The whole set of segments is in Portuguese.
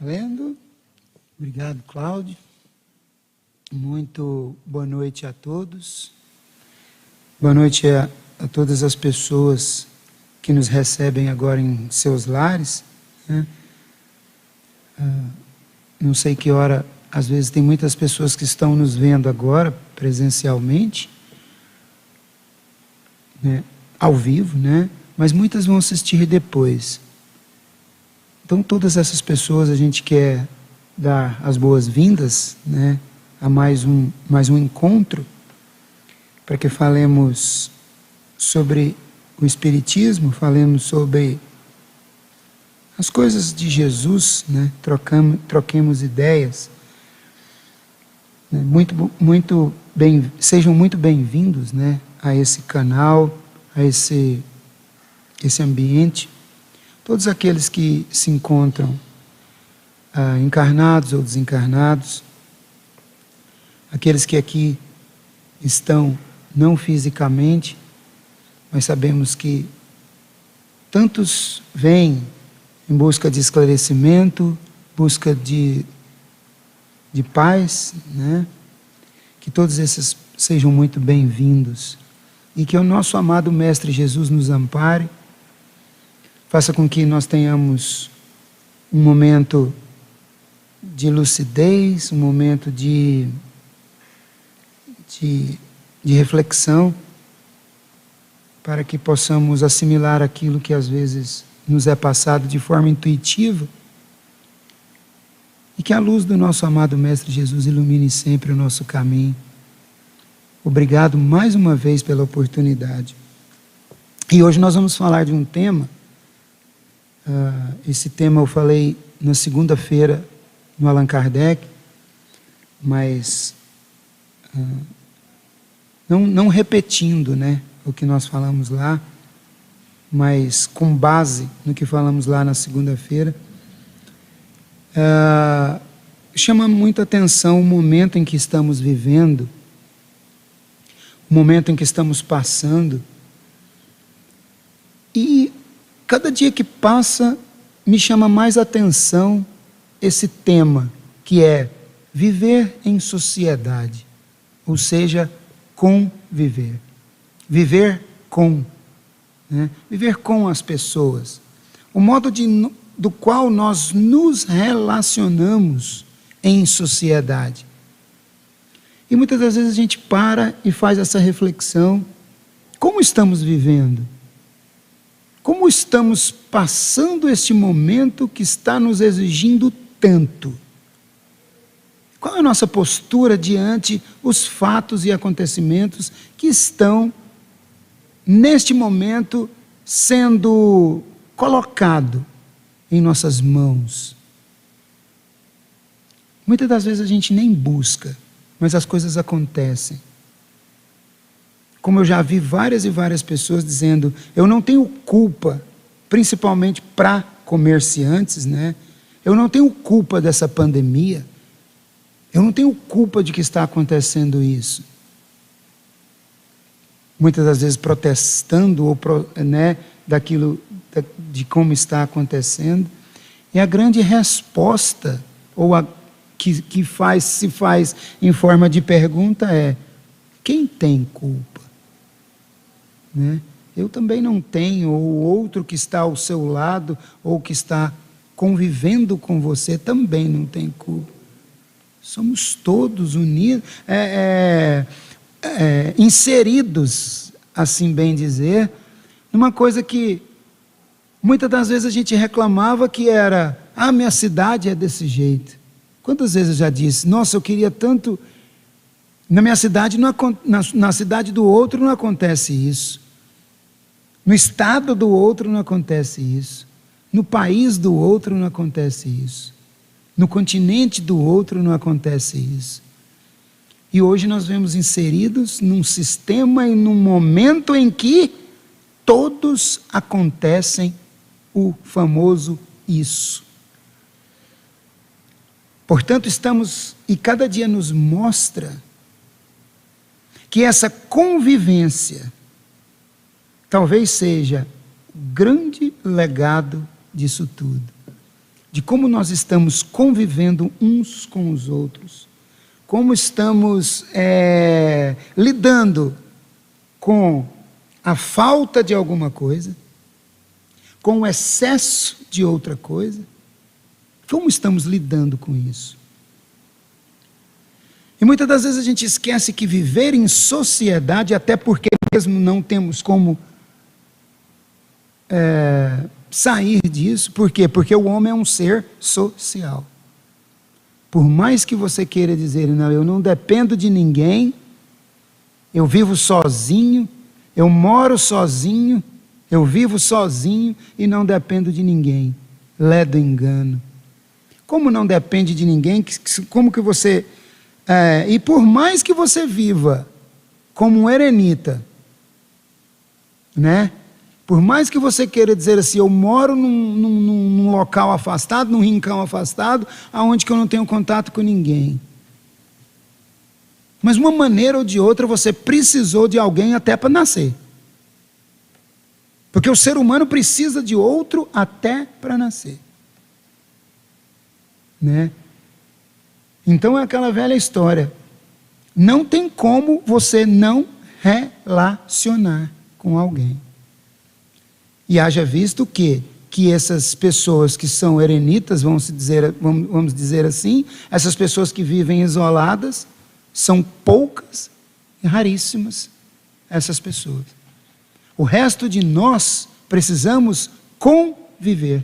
Valendo. Obrigado, Cláudio. Muito boa noite a todos. Boa noite a todas as pessoas que nos recebem agora em seus lares, né? Não sei que hora, às vezes tem muitas pessoas que estão nos vendo agora presencialmente, né? Ao vivo, né? Mas muitas vão assistir depois. Então, todas essas pessoas a gente quer dar as boas-vindas, né, a mais um encontro, para que falemos sobre o Espiritismo, falemos sobre as coisas de Jesus, né, troquemos ideias. Né, sejam muito bem-vindos, né, a esse canal, a esse ambiente. Todos aqueles que se encontram encarnados ou desencarnados, aqueles que aqui estão não fisicamente, mas sabemos que tantos vêm em busca de esclarecimento, busca de paz, né? Que todos esses sejam muito bem-vindos e que o nosso amado Mestre Jesus nos ampare, faça com que nós tenhamos um momento de lucidez, um momento de reflexão, para que possamos assimilar aquilo que às vezes nos é passado de forma intuitiva, e que a luz do nosso amado Mestre Jesus ilumine sempre o nosso caminho. Obrigado mais uma vez pela oportunidade. E hoje nós vamos falar de um tema. Esse tema eu falei na segunda-feira no Allan Kardec, mas não repetindo, né, o que nós falamos lá, mas com base no que falamos lá na segunda-feira. Chama muita atenção o momento em que estamos vivendo, o momento em que estamos passando, e cada dia que passa me chama mais atenção esse tema, que é viver em sociedade, ou seja, conviver. Viver com, né? Viver com as pessoas. O modo do qual nós nos relacionamos em sociedade. E muitas das vezes a gente para e faz essa reflexão: como estamos vivendo? Como estamos passando este momento que está nos exigindo tanto? Qual é a nossa postura diante os fatos e acontecimentos que estão, neste momento, sendo colocado em nossas mãos? Muitas das vezes a gente nem busca, mas as coisas acontecem. Como eu já vi várias e várias pessoas dizendo: eu não tenho culpa, principalmente para comerciantes, né? Eu não tenho culpa dessa pandemia, eu não tenho culpa de que está acontecendo isso. Muitas das vezes protestando, né, de como está acontecendo. E a grande resposta, que se faz em forma de pergunta é: quem tem culpa? Né? Eu também não tenho, ou o outro que está ao seu lado, ou que está convivendo com você, também não tem culpa. Somos todos unidos, inseridos, assim bem dizer, numa coisa que muitas das vezes a gente reclamava que era: minha cidade é desse jeito. Quantas vezes eu já disse: nossa, eu queria tanto, na minha cidade, na cidade do outro não acontece isso. No estado do outro não acontece isso. No país do outro não acontece isso. No continente do outro não acontece isso. E hoje nós vemos inseridos num sistema e num momento em que todos acontecem o famoso isso. Portanto, e cada dia nos mostra que essa convivência talvez seja o grande legado disso tudo. de como nós estamos convivendo uns com os outros, como estamos lidando com a falta de alguma coisa, com o excesso de outra coisa, como estamos lidando com isso? E muitas das vezes a gente esquece que viver em sociedade, até porque mesmo não temos como sair disso. Por quê? Porque o homem é um ser social. Por mais que você queira dizer, não, eu não dependo de ninguém, eu vivo sozinho, eu moro sozinho, eu vivo sozinho e não dependo de ninguém. Ledo engano. Como não depende de ninguém, como que você... e por mais que você viva como um erenita, né? Por mais que você queira dizer assim, eu moro num local afastado, num rincão afastado, aonde que eu não tenho contato com ninguém. Mas de uma maneira ou de outra você precisou de alguém até para nascer. Porque o ser humano precisa de outro até para nascer. Né? Então é aquela velha história. Não tem como você não relacionar com alguém. E haja visto que essas pessoas que são erenitas, vamos dizer assim, essas pessoas que vivem isoladas, são poucas e raríssimas essas pessoas. O resto de nós precisamos conviver.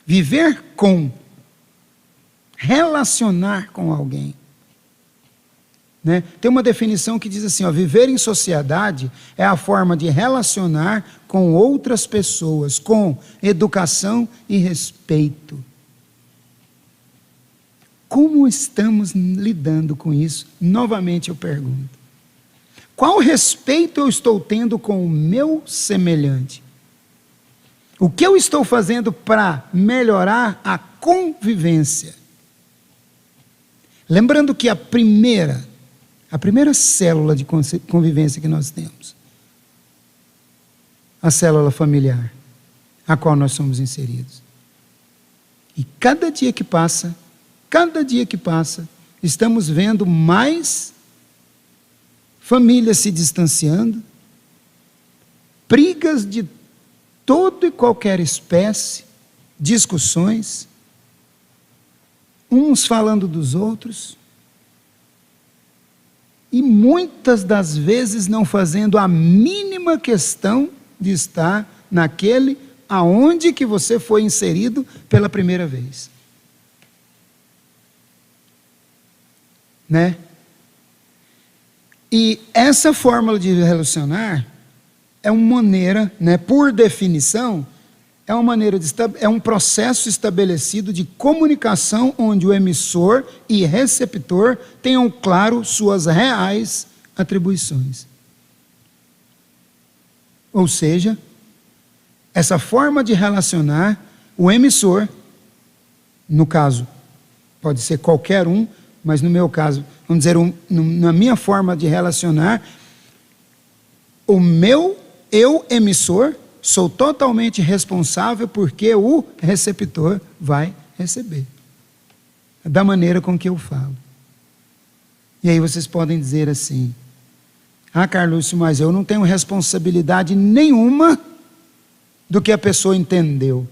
Viver com. Relacionar com alguém. Né? Tem uma definição que diz assim, ó, viver em sociedade é a forma de relacionar com outras pessoas, com educação e respeito. Como estamos lidando com isso? Novamente eu pergunto. Qual respeito eu estou tendo com o meu semelhante? O que eu estou fazendo para melhorar a convivência? Lembrando que a primeira célula de convivência que nós temos, a célula familiar, a qual nós somos inseridos. E cada dia que passa, estamos vendo mais famílias se distanciando, brigas de toda e qualquer espécie, discussões, uns falando dos outros, e muitas das vezes não fazendo a mínima questão de estar naquele aonde que você foi inserido pela primeira vez. Né? E essa fórmula de relacionar é uma maneira, né, por definição, é um processo estabelecido de comunicação onde o emissor e receptor tenham claro suas reais atribuições. Ou seja, essa forma de relacionar, o emissor, no caso, pode ser qualquer um, mas no meu caso, vamos dizer, na minha forma de relacionar, eu emissor, sou totalmente responsável porque o receptor vai receber. Da maneira com que eu falo. E aí vocês podem dizer assim, Carlúcio, mas eu não tenho responsabilidade nenhuma do que a pessoa entendeu.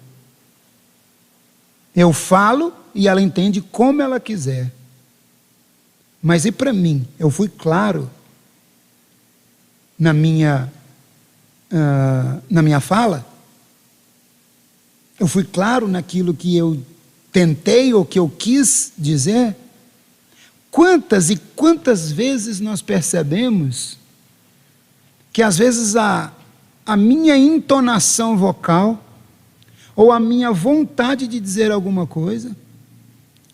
Eu falo e ela entende como ela quiser. Mas e para mim? Eu fui claro na minha fala? Eu fui claro naquilo que eu tentei ou que eu quis dizer? Quantas e quantas vezes nós percebemos que às vezes a minha entonação vocal ou a minha vontade de dizer alguma coisa,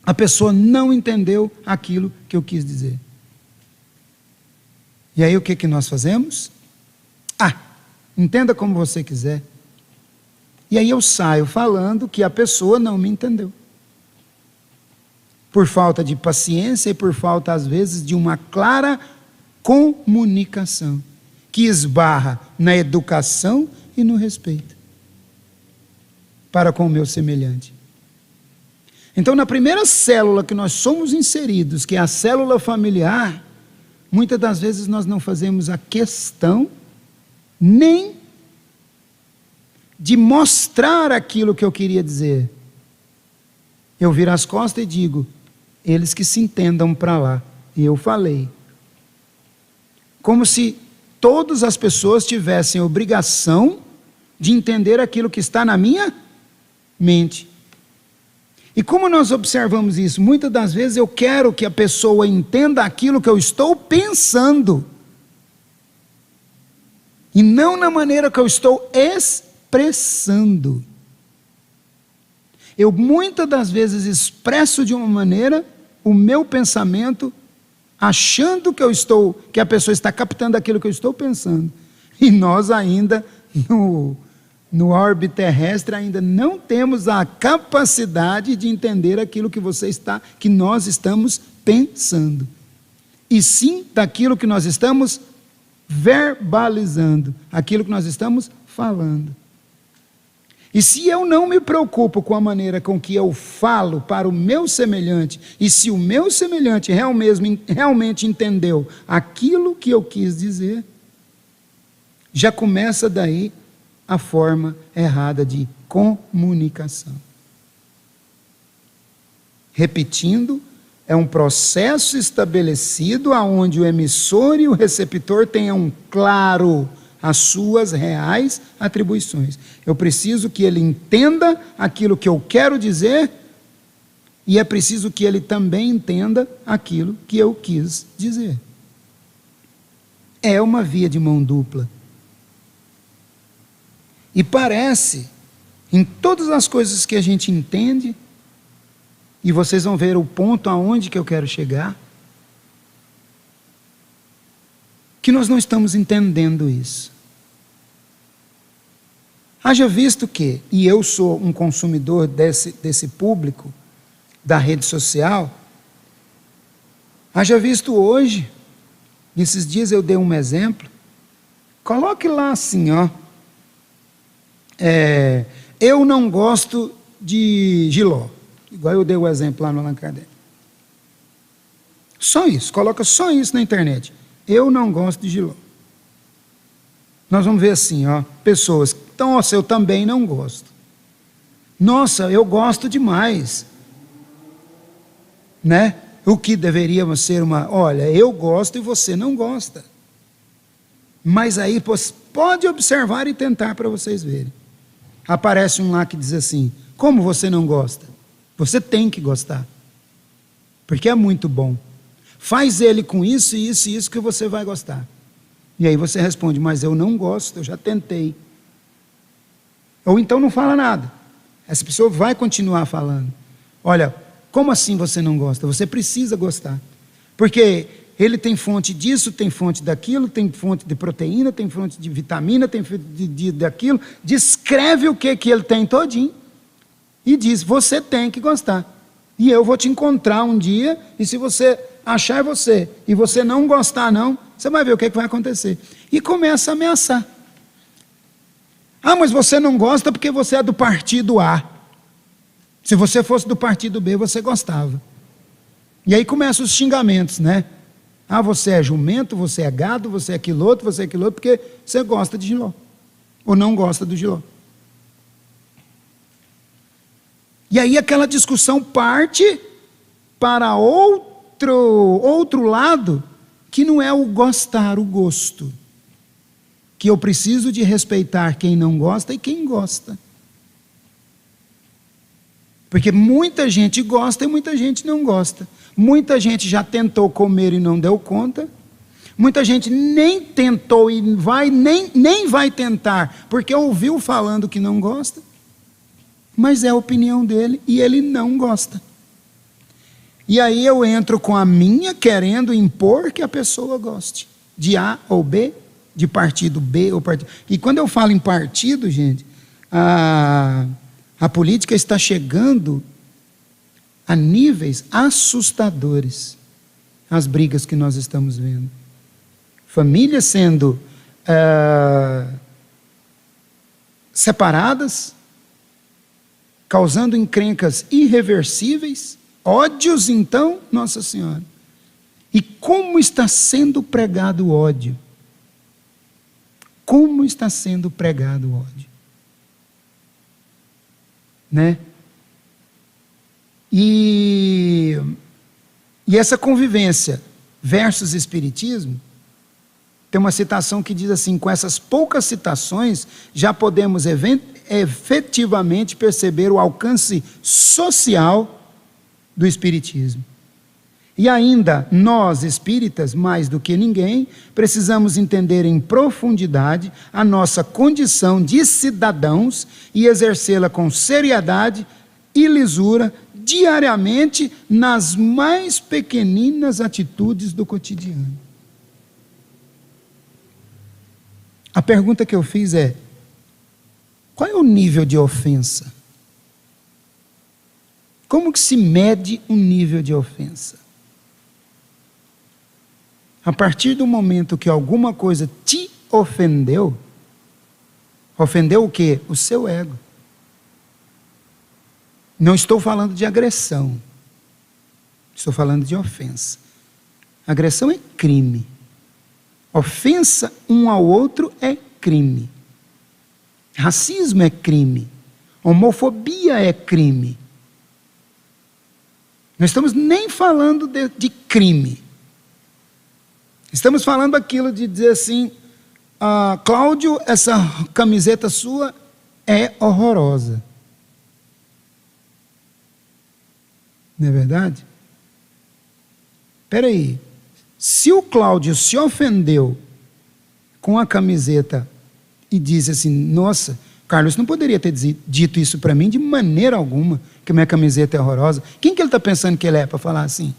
a pessoa não entendeu aquilo que eu quis dizer. E aí o que nós fazemos? Entenda como você quiser. E aí eu saio falando que a pessoa não me entendeu. Por falta de paciência e por falta, às vezes, de uma clara comunicação, que esbarra na educação e no respeito para com o meu semelhante. Então, na primeira célula que nós somos inseridos, que é a célula familiar, muitas das vezes nós não fazemos a questão nem de mostrar aquilo que eu queria dizer. Eu viro as costas e digo, eles que se entendam para lá. E eu falei. Como se todas as pessoas tivessem obrigação de entender aquilo que está na minha mente. E como nós observamos isso? Muitas das vezes eu quero que a pessoa entenda aquilo que eu estou pensando. E não na maneira que eu estou expressando. Eu muitas das vezes expresso de uma maneira o meu pensamento, achando que a pessoa está captando aquilo que eu estou pensando. E nós ainda, no orbe terrestre, ainda não temos a capacidade de entender aquilo que nós estamos pensando. E sim daquilo que nós estamos verbalizando, aquilo que nós estamos falando. E se eu não me preocupo com a maneira com que eu falo para o meu semelhante, e se o meu semelhante realmente entendeu aquilo que eu quis dizer, já começa daí a forma errada de comunicação. Repetindo, é um processo estabelecido onde o emissor e o receptor tenham claro as suas reais atribuições. Eu preciso que ele entenda aquilo que eu quero dizer e é preciso que ele também entenda aquilo que eu quis dizer. É uma via de mão dupla. E parece, em todas as coisas que a gente entende, e vocês vão ver o ponto aonde que eu quero chegar, que nós não estamos entendendo isso. Haja visto que, e eu sou um consumidor desse público, da rede social, haja visto hoje, nesses dias eu dei um exemplo, coloque lá assim, ó, eu não gosto de jiló, igual eu dei o exemplo lá no Allan Kardec. Só isso, coloca só isso na internet. Eu não gosto de jiló. Nós vamos ver assim, ó, pessoas, então, nossa, eu também não gosto. Nossa, eu gosto demais. Né? O que deveria ser olha, eu gosto e você não gosta. Mas aí, pode observar e tentar para vocês verem. Aparece um lá que diz assim, como você não gosta? Você tem que gostar. Porque é muito bom. Faz ele com isso, isso e isso que você vai gostar. E aí você responde, mas eu não gosto, eu já tentei. Ou então não fala nada. Essa pessoa vai continuar falando. Olha, como assim você não gosta? Você precisa gostar. Porque ele tem fonte disso, tem fonte daquilo, tem fonte de proteína, tem fonte de vitamina, tem fonte daquilo. Descreve o que ele tem todinho. E diz, você tem que gostar. E eu vou te encontrar um dia, e se você achar você, e você não gostar não, você vai ver o que vai acontecer. E começa a ameaçar. Ah, mas você não gosta porque você é do partido A. Se você fosse do partido B, você gostava. E aí começam os xingamentos, né? Ah, você é jumento, você é gado, você é aquilo outro, porque você gosta de jiló. Ou não gosta do jiló. E aí aquela discussão parte para outro lado, que não é o gostar, o gosto. Que eu preciso de respeitar quem não gosta e quem gosta. Porque muita gente gosta e muita gente não gosta. Muita gente já tentou comer e não deu conta. Muita gente nem tentou e nem vai tentar, porque ouviu falando que não gosta. Mas é a opinião dele e ele não gosta. E aí eu entro com a minha querendo impor que a pessoa goste. De A ou B, de partido B ou partido... E quando eu falo em partido, gente, a política está chegando a níveis assustadores. As brigas que nós estamos vendo. Famílias sendo separadas, causando encrencas irreversíveis, ódios, então, Nossa Senhora. E como está sendo pregado o ódio? Como está sendo pregado o ódio? Né? E essa convivência versus espiritismo, tem uma citação que diz assim: com essas poucas citações, já podemos efetivamente perceber o alcance social do espiritismo. E ainda, nós espíritas, mais do que ninguém, precisamos entender em profundidade a nossa condição de cidadãos e exercê-la com seriedade e lisura diariamente nas mais pequeninas atitudes do cotidiano. A pergunta que eu fiz é: qual é o nível de ofensa? Como que se mede um nível de ofensa? A partir do momento que alguma coisa te ofendeu, ofendeu o quê? O seu ego. Não estou falando de agressão, estou falando de ofensa. Agressão é crime. Ofensa um ao outro é crime. Racismo é crime. Homofobia é crime. Não estamos nem falando de crime. Estamos falando aquilo de dizer assim: Cláudio, essa camiseta sua é horrorosa. Não é verdade? Espera aí. Se o Cláudio se ofendeu com a camiseta e disse assim: nossa, Carlos não poderia ter dito isso para mim de maneira alguma, que minha camiseta é horrorosa. Quem que ele está pensando que ele é para falar assim?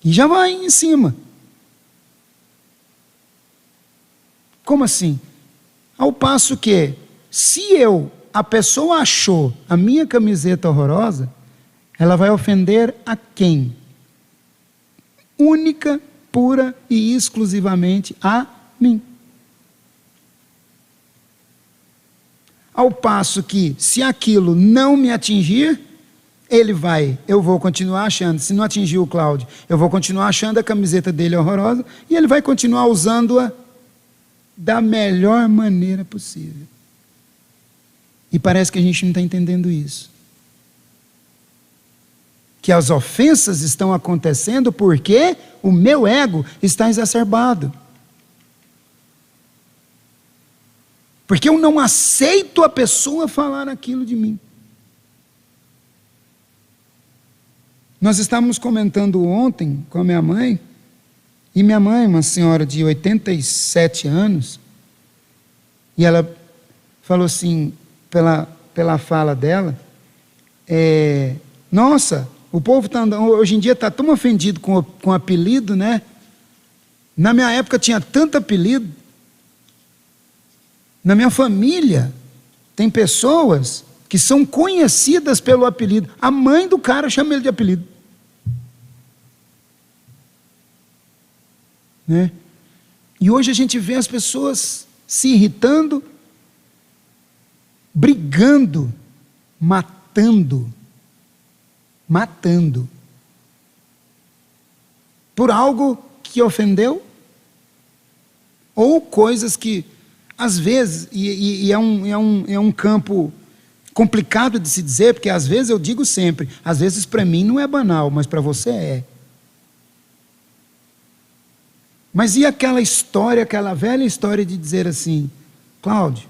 E já vai em cima. Como assim? Ao passo que, se a pessoa achou a minha camiseta horrorosa, ela vai ofender a quem? Única, pura e exclusivamente a mim. Ao passo que, se aquilo não me atingir, eu vou continuar achando. Se não atingir o Cláudio, eu vou continuar achando a camiseta dele horrorosa, e ele vai continuar usando-a da melhor maneira possível. E parece que a gente não está entendendo isso. Que as ofensas estão acontecendo porque o meu ego está exacerbado. Porque eu não aceito a pessoa falar aquilo de mim. Nós estávamos comentando ontem com a minha mãe, e minha mãe, uma senhora de 87 anos, e ela falou assim, pela fala dela, nossa, o povo hoje em dia está tão ofendido com apelido, né? Na minha época tinha tanto apelido. Na minha família tem pessoas que são conhecidas pelo apelido. A mãe do cara chama ele de apelido. Né? E hoje a gente vê as pessoas se irritando, brigando, matando, por algo que ofendeu, ou coisas que, às vezes, e é um campo complicado de se dizer, porque às vezes eu digo sempre, às vezes para mim não é banal, mas para você é. Mas e aquela história, aquela velha história de dizer assim, Cláudio,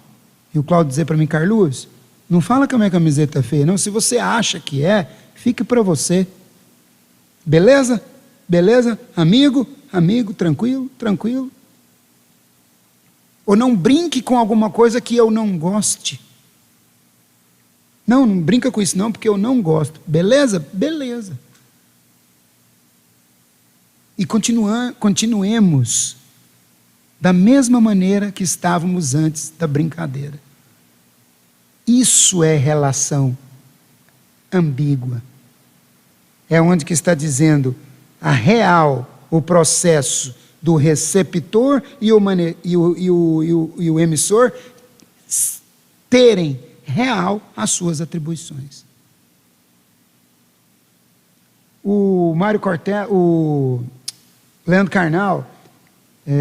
e o Cláudio dizer para mim, Carlos, não fala que a minha camiseta é feia, não, se você acha que é, fique para você. Beleza? Beleza? Amigo, tranquilo. Ou não brinque com alguma coisa que eu não goste. Não brinca com isso não, porque eu não gosto. Beleza? Beleza. E continuemos da mesma maneira que estávamos antes da brincadeira. Isso é relação ambígua. É onde que está dizendo o processo do receptor e o emissor terem real às suas atribuições. O Leandro Carnal,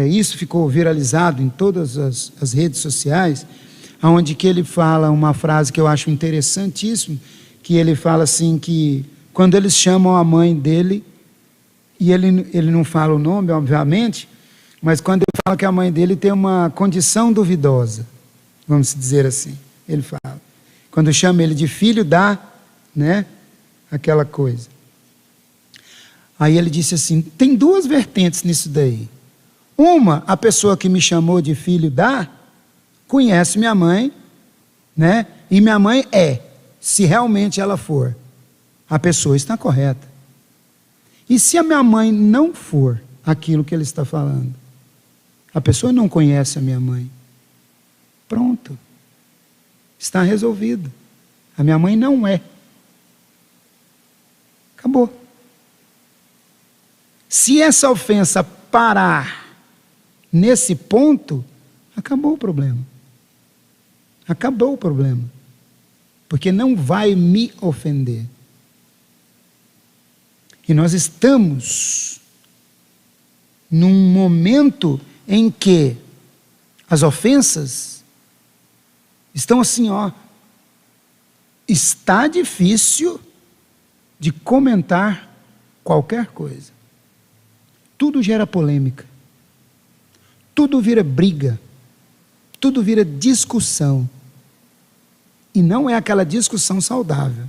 isso ficou viralizado em todas as redes sociais, onde que ele fala uma frase que eu acho interessantíssima, que ele fala assim que quando eles chamam a mãe dele, e ele não fala o nome, obviamente, mas quando ele fala que a mãe dele tem uma condição duvidosa, vamos dizer assim, ele fala. Quando chama ele de filho da, né, aquela coisa. Aí ele disse assim, tem duas vertentes nisso daí. Uma, a pessoa que me chamou de filho da, conhece minha mãe, né, e minha mãe se realmente ela for, a pessoa está correta. E se a minha mãe não for aquilo que ele está falando, a pessoa não conhece a minha mãe, pronto, está resolvido. A minha mãe não é. Acabou. Se essa ofensa parar nesse ponto, acabou o problema. Acabou o problema. Porque não vai me ofender. E nós estamos num momento em que as ofensas estão assim, está difícil de comentar qualquer coisa. Tudo gera polêmica. Tudo vira briga. Tudo vira discussão. E não é aquela discussão saudável.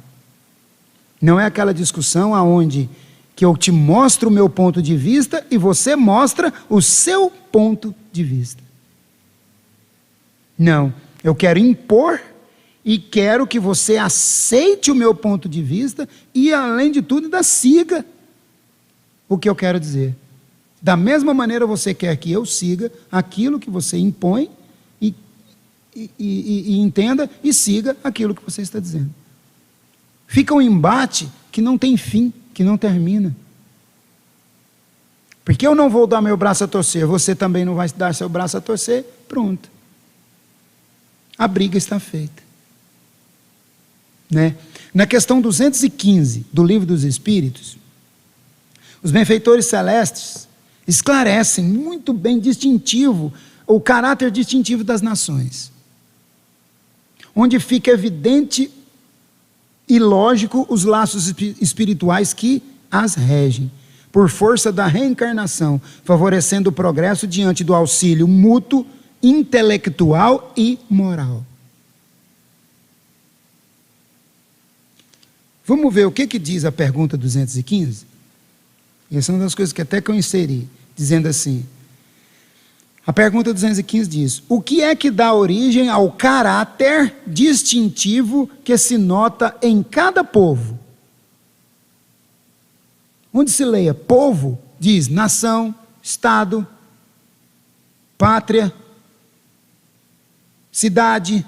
Não é aquela discussão aonde que eu te mostro o meu ponto de vista e você mostra o seu ponto de vista. Não, eu quero impor e quero que você aceite o meu ponto de vista e, além de tudo, ainda siga o que eu quero dizer. Da mesma maneira você quer que eu siga aquilo que você impõe e entenda e siga aquilo que você está dizendo. Fica um embate que não tem fim, que não termina. Porque eu não vou dar meu braço a torcer, você também não vai dar seu braço a torcer, pronto. A briga está feita. Né? Na questão 215 do Livro dos Espíritos, os benfeitores celestes esclarecem muito bem distintivo, o caráter distintivo das nações. Onde fica evidente e lógico os laços espirituais que as regem, por força da reencarnação, favorecendo o progresso diante do auxílio mútuo, intelectual e moral. Vamos ver o que diz a pergunta 215? Essa é uma das coisas que até que eu inseri, dizendo assim, a pergunta 215 diz, o que é que dá origem ao caráter distintivo que se nota em cada povo? Onde se leia povo, diz nação, estado, pátria, cidade,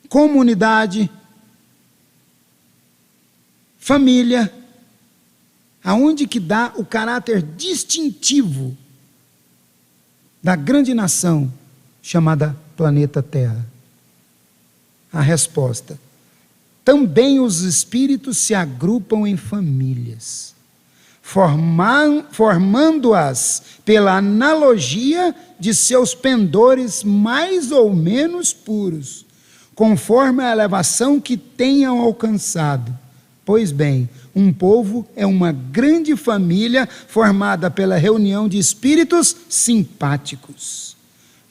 comunidade, família. Aonde que dá o caráter distintivo da grande nação chamada planeta Terra? A resposta: também os espíritos se agrupam em famílias, formando-as pela analogia de seus pendores mais ou menos puros, conforme a elevação que tenham alcançado. Pois bem, um povo é uma grande família formada pela reunião de espíritos simpáticos.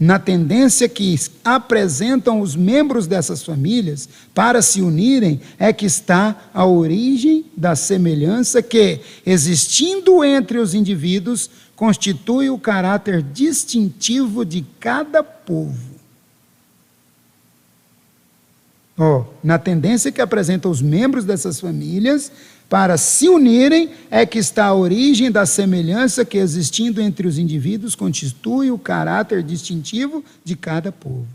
Na tendência que apresentam os membros dessas famílias para se unirem é que está a origem da semelhança que, existindo entre os indivíduos, constitui o caráter distintivo de cada povo. Na tendência que apresentam os membros dessas famílias para se unirem é que está a origem da semelhança que, existindo entre os indivíduos, constitui o caráter distintivo de cada povo.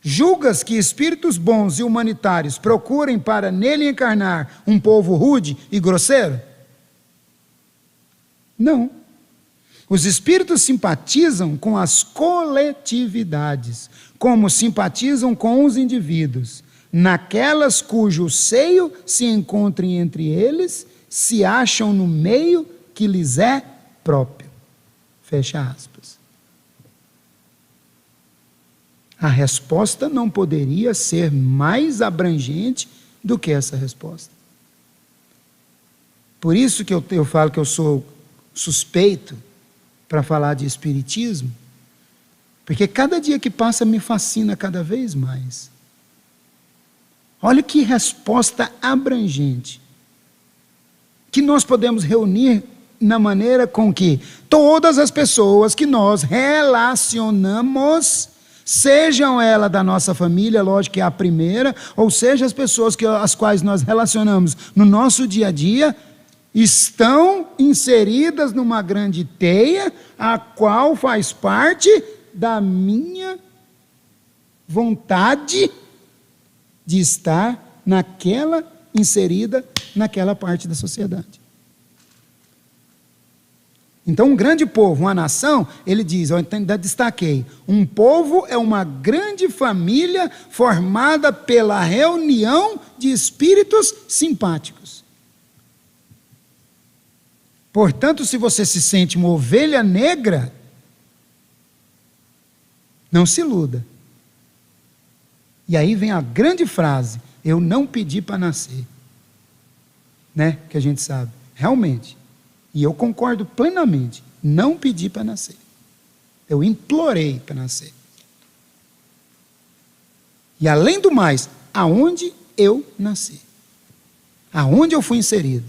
Julgas que espíritos bons e humanitários procurem para nele encarnar um povo rude e grosseiro? Não. Os espíritos simpatizam com as coletividades, como simpatizam com os indivíduos. naquelas cujo seio se encontrem entre eles, se acham no meio que lhes é próprio. Fecha aspas. A resposta não poderia ser mais abrangente do que essa resposta. Por isso que eu falo que eu sou suspeito para falar de espiritismo, porque cada dia que passa me fascina cada vez mais. Olha que resposta abrangente, que nós podemos reunir na maneira com que todas as pessoas que nós relacionamos, sejam elas da nossa família, lógico que é a primeira, ou seja, as pessoas as quais nós relacionamos no nosso dia a dia, estão inseridas numa grande teia, a qual faz parte da minha vontade de estar inserida naquela parte da sociedade. Então, um grande povo, uma nação, ele diz, eu ainda destaquei, um povo é uma grande família formada pela reunião de espíritos simpáticos. Portanto, se você se sente uma ovelha negra, não se iluda. E aí vem a grande frase, eu não pedi para nascer. Né? Que a gente sabe, realmente. E eu concordo plenamente, não pedi para nascer. Eu implorei para nascer. E além do mais, aonde eu nasci? Aonde eu fui inserido?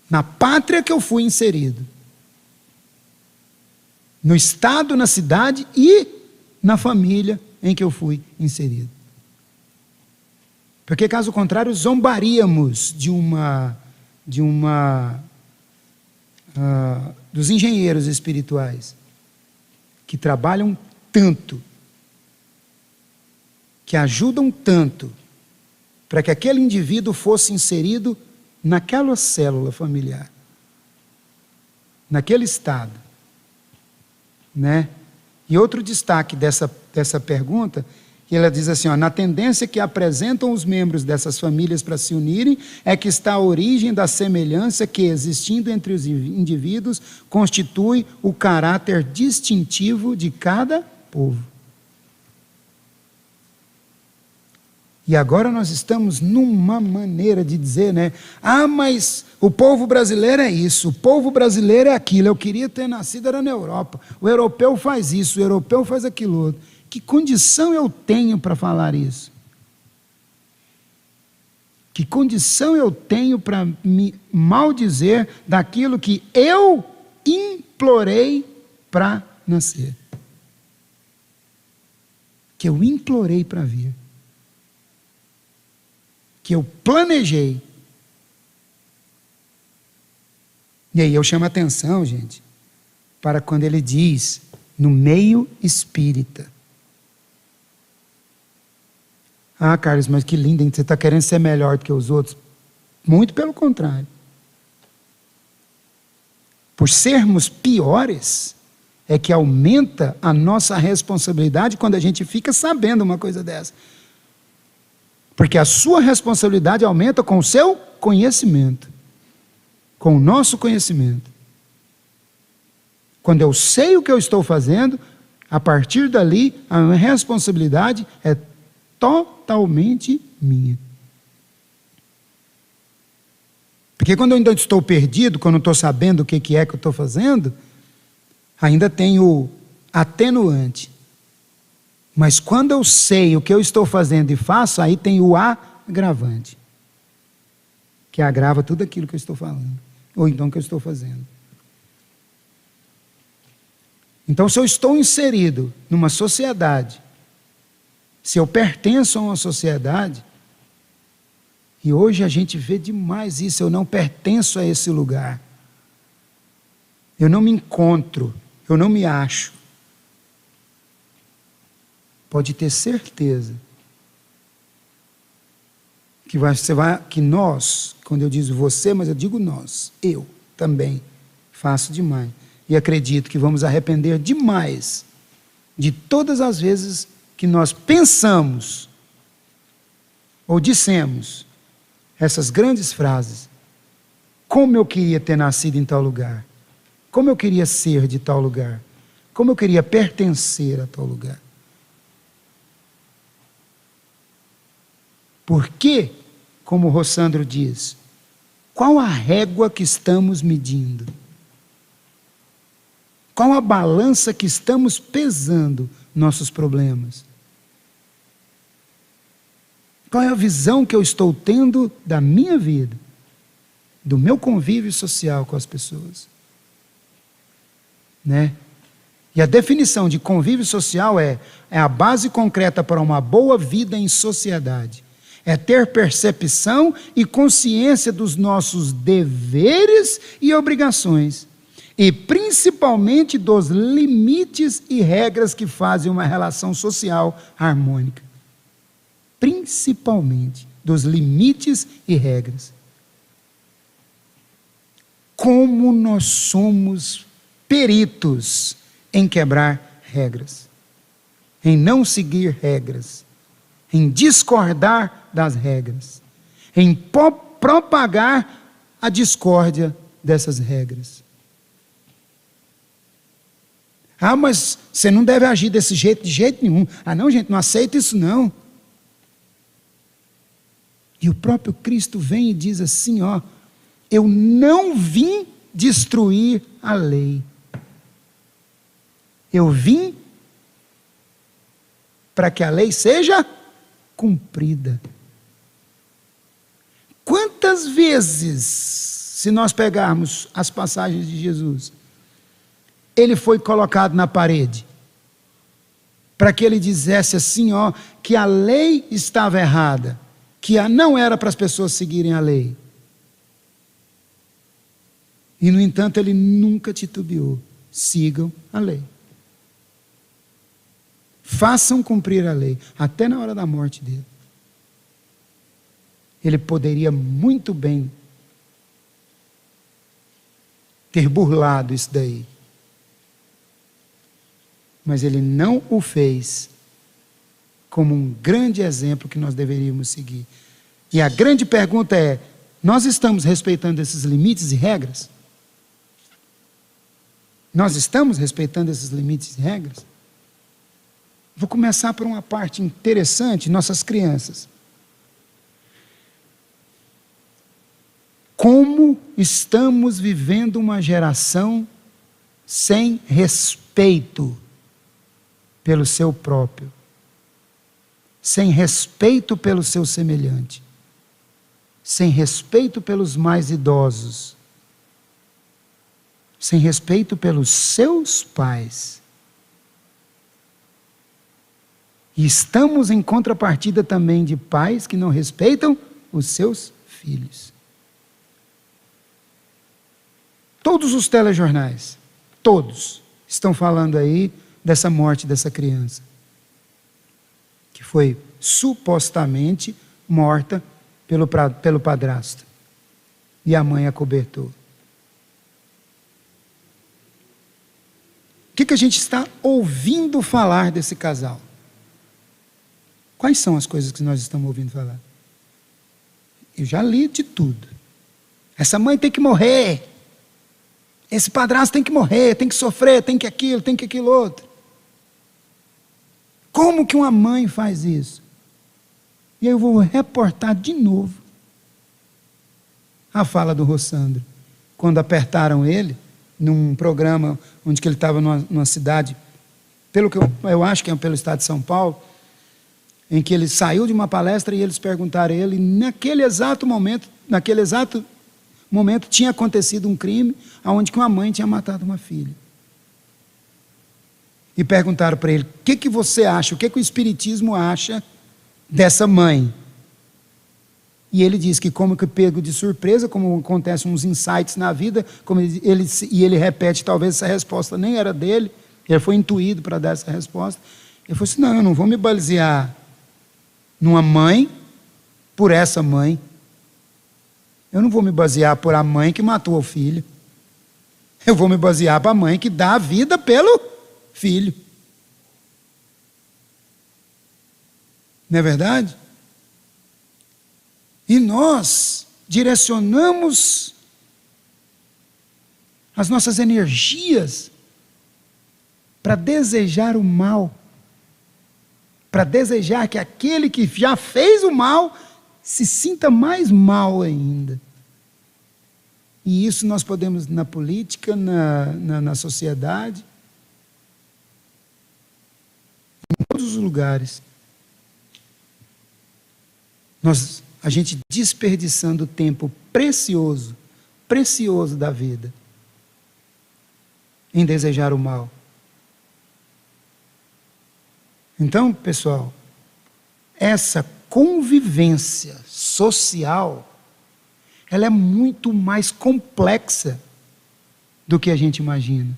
Na pátria que eu fui inserido, no estado, na cidade e na família em que eu fui inserido. Porque caso contrário, zombaríamos dos engenheiros espirituais, que trabalham tanto, que ajudam tanto, para que aquele indivíduo fosse inserido naquela célula familiar, naquele estado, né? E outro destaque dessa pergunta, que ela diz assim, na tendência que apresentam os membros dessas famílias para se unirem, é que está a origem da semelhança que, existindo entre os indivíduos, constitui o caráter distintivo de cada povo. E agora nós estamos numa maneira de dizer, né? Mas o povo brasileiro é isso, o povo brasileiro é aquilo, eu queria ter nascido era na Europa, o europeu faz isso, o europeu faz aquilo outro. Que condição eu tenho para falar isso? Que condição eu tenho para me maldizer daquilo que eu implorei para nascer? Que eu implorei para vir. Que eu planejei. E aí eu chamo a atenção, gente, para quando ele diz, no meio espírita. Carlos, mas que lindo, hein? Você está querendo ser melhor do que os outros? Muito pelo contrário. Por sermos piores, é que aumenta a nossa responsabilidade quando a gente fica sabendo uma coisa dessa. Porque a sua responsabilidade aumenta com o seu conhecimento, com o nosso conhecimento. Quando eu sei o que eu estou fazendo, a partir dali, a responsabilidade é totalmente minha. Porque quando eu ainda estou perdido, quando eu não estou sabendo o que é que eu estou fazendo, ainda tem o atenuante. Mas quando eu sei o que eu estou fazendo e faço, aí tem o agravante, que agrava tudo aquilo que eu estou falando, ou então que eu estou fazendo. Então, se eu estou inserido numa sociedade, se eu pertenço a uma sociedade, e hoje a gente vê demais isso, eu não pertenço a esse lugar, eu não me encontro, eu não me acho. Pode ter certeza que nós, quando eu digo você, mas eu digo nós, eu também faço demais. E acredito que vamos arrepender demais de todas as vezes que nós pensamos ou dissemos essas grandes frases: como eu queria ter nascido em tal lugar, como eu queria ser de tal lugar, como eu queria pertencer a tal lugar. Porque, como o Rossandro diz, qual a régua que estamos medindo? Qual a balança que estamos pesando nossos problemas? Qual é a visão que eu estou tendo da minha vida, do meu convívio social com as pessoas? Né? E a definição de convívio social é a base concreta para uma boa vida em sociedade. É ter percepção e consciência dos nossos deveres e obrigações, e principalmente dos limites e regras que fazem uma relação social harmônica. Principalmente dos limites e regras. Como nós somos peritos em quebrar regras, em não seguir regras, em discordar das regras, em propagar a discórdia dessas regras. Ah, mas você não deve agir desse jeito, de jeito nenhum. Ah, não, gente, não aceita isso não. E o próprio Cristo vem e diz assim, ó: eu não vim destruir a lei. Eu vim para que a lei seja cumprida. Quantas vezes, se nós pegarmos as passagens de Jesus, ele foi colocado na parede para que ele dissesse assim, ó, que a lei estava errada, que não era para as pessoas seguirem a lei. E, no entanto, ele nunca titubeou. Sigam a lei. Façam cumprir a lei, até na hora da morte dele. Ele poderia muito bem ter burlado isso daí. Mas ele não o fez como um grande exemplo que nós deveríamos seguir. E a grande pergunta é: nós estamos respeitando esses limites e regras? Nós estamos respeitando esses limites e regras? Vou começar por uma parte interessante, nossas crianças. Como estamos vivendo uma geração sem respeito pelo seu próprio, sem respeito pelo seu semelhante, sem respeito pelos mais idosos, sem respeito pelos seus pais. E estamos em contrapartida também de pais que não respeitam os seus filhos. Todos os telejornais, todos, estão falando aí dessa morte dessa criança, que foi supostamente morta pelo padrasto, e a mãe acobertou. O que a gente está ouvindo falar desse casal? Quais são as coisas que nós estamos ouvindo falar? Eu já li de tudo. Essa mãe tem que morrer. Esse padrasto tem que morrer, tem que sofrer, tem que aquilo outro. Como que uma mãe faz isso? E eu vou reportar de novo a fala do Rossandro. Quando apertaram ele, num programa onde ele estava numa cidade, pelo que eu acho que é pelo estado de São Paulo, em que ele saiu de uma palestra e eles perguntaram a ele, naquele exato momento tinha acontecido um crime onde uma mãe tinha matado uma filha. E perguntaram para ele: o que você acha, o que o Espiritismo acha dessa mãe? E ele disse que, como que pego de surpresa, como acontecem uns insights na vida, ele repete, talvez essa resposta nem era dele, ele foi intuído para dar essa resposta. Ele falou assim: não, eu não vou me basear numa mãe por essa mãe. Eu não vou me basear por a mãe que matou o filho. Eu vou me basear para a mãe que dá a vida pelo filho. Não é verdade? E nós direcionamos as nossas energias para desejar o mal, para desejar que aquele que já fez o mal se sinta mais mal ainda. E isso nós podemos na política, na sociedade, em todos os lugares. A gente desperdiçando o tempo precioso da vida em desejar o mal. Então, pessoal, essa convivência social, ela é muito mais complexa do que a gente imagina.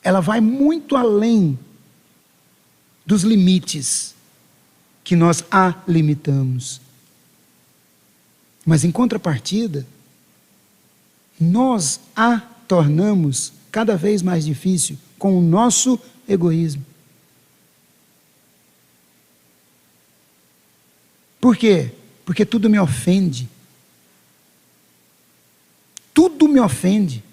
Ela vai muito além dos limites que nós a limitamos. Mas, em contrapartida, nós a tornamos cada vez mais difícil com o nosso egoísmo. Por quê? Porque tudo me ofende. Tudo me ofende.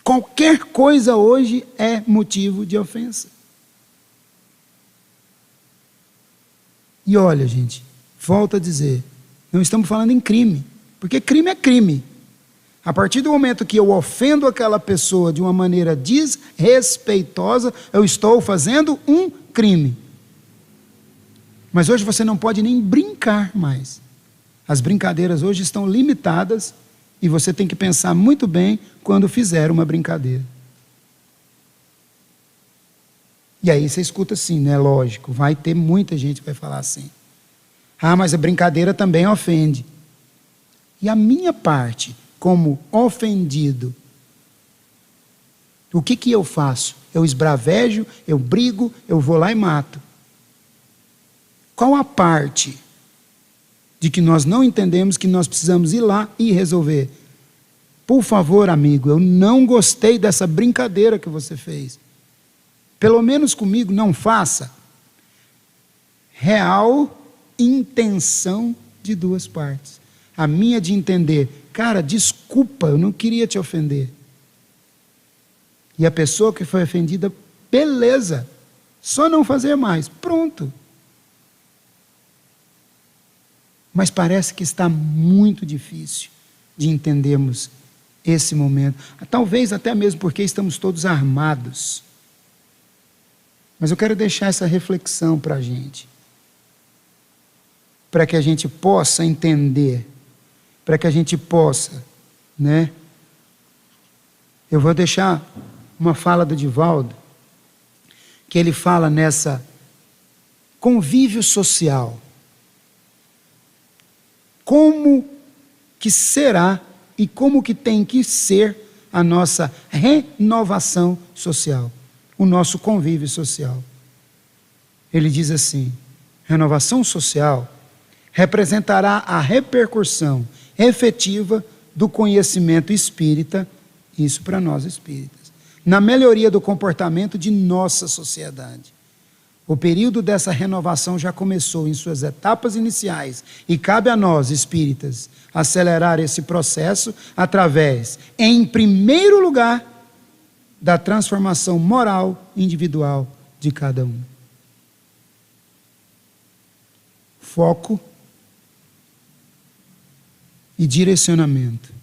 Qualquer coisa hoje é motivo de ofensa. E olha, gente, volto a dizer, não estamos falando em crime, porque crime é crime. A partir do momento que eu ofendo aquela pessoa de uma maneira desrespeitosa, eu estou fazendo um crime. Mas hoje você não pode nem brincar mais. As brincadeiras hoje estão limitadas e você tem que pensar muito bem quando fizer uma brincadeira. E aí você escuta assim, né? Lógico, vai ter muita gente que vai falar assim. Ah, mas a brincadeira também ofende. E a minha parte, como ofendido, o que eu faço? Eu esbravejo, eu brigo, eu vou lá e mato. Qual a parte de que nós não entendemos que nós precisamos ir lá e resolver? Por favor, amigo, eu não gostei dessa brincadeira que você fez. Pelo menos comigo, não faça. Real intenção de duas partes. A minha de entender, cara, desculpa, eu não queria te ofender. E a pessoa que foi ofendida, beleza, só não fazer mais, pronto. Mas parece que está muito difícil de entendermos esse momento. Talvez até mesmo porque estamos todos armados. Mas eu quero deixar essa reflexão para a gente. Para que a gente possa entender. Para que a gente possa, né? Eu vou deixar uma fala do Divaldo, que ele fala nessa convívio social. Como que será e como que tem que ser a nossa renovação social, o nosso convívio social. Ele diz assim: renovação social representará a repercussão efetiva do conhecimento espírita, isso para nós espíritas, na melhoria do comportamento de nossa sociedade. O período dessa renovação já começou em suas etapas iniciais e cabe a nós, espíritas, acelerar esse processo através, em primeiro lugar, da transformação moral individual de cada um. Foco e direcionamento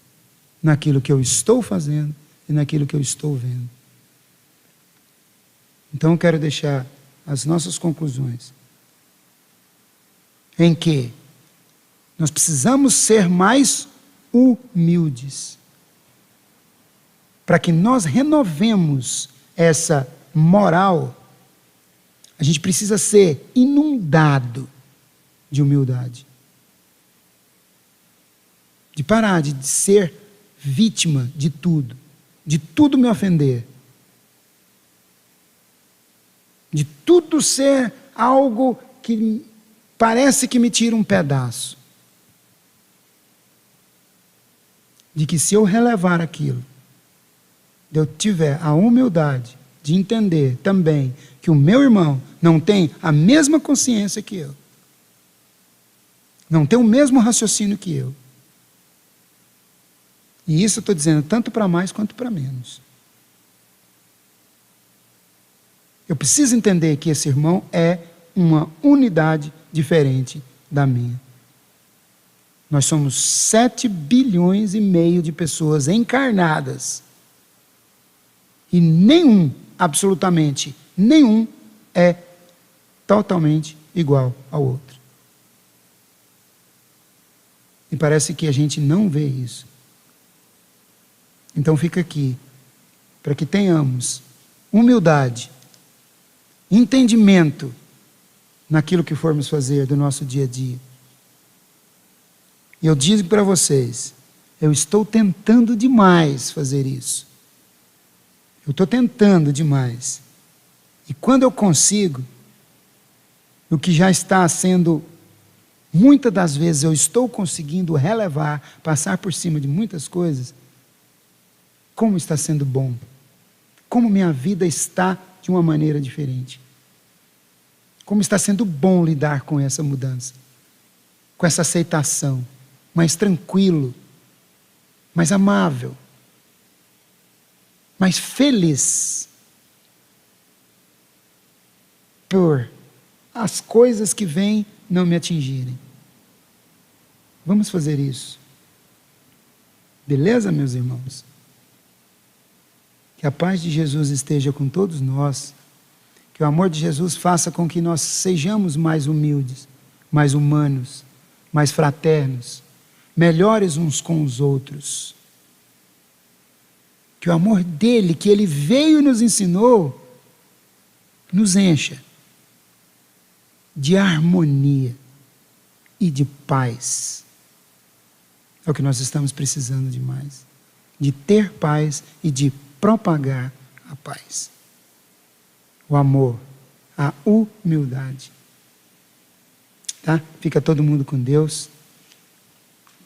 naquilo que eu estou fazendo e naquilo que eu estou vendo. Então eu quero deixar as nossas conclusões em que nós precisamos ser mais humildes para que nós renovemos essa moral. A gente precisa ser inundado de humildade, de parar de ser vítima de tudo me ofender, de tudo ser algo que parece que me tira um pedaço. De que se eu relevar aquilo, eu tiver a humildade de entender também que o meu irmão não tem a mesma consciência que eu, não tem o mesmo raciocínio que eu. E isso eu estou dizendo tanto para mais quanto para menos. Eu preciso entender que esse irmão é uma unidade diferente da minha. Nós somos 7,5 bilhões de pessoas encarnadas. E nenhum, absolutamente nenhum, é totalmente igual ao outro. E parece que a gente não vê isso. Então fica aqui, para que tenhamos humildade, entendimento naquilo que formos fazer do nosso dia a dia. E eu digo para vocês, eu estou tentando demais fazer isso. Eu estou tentando demais. E quando eu consigo, o que já está sendo, muitas das vezes eu estou conseguindo relevar, passar por cima de muitas coisas, como está sendo bom. Como minha vida está de uma maneira diferente. Como está sendo bom lidar com essa mudança, com essa aceitação, mais tranquilo, mais amável, mais feliz por as coisas que vêm não me atingirem. Vamos fazer isso. Beleza, meus irmãos? Que a paz de Jesus esteja com todos nós. Que o amor de Jesus faça com que nós sejamos mais humildes, mais humanos, mais fraternos, melhores uns com os outros. Que o amor dele, que ele veio e nos ensinou, nos encha de harmonia e de paz. É o que nós estamos precisando demais. De ter paz e de propagar a paz. O amor, a humildade. Tá? Fica todo mundo com Deus.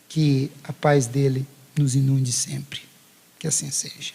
Que a paz dele nos inunde sempre. Que assim seja.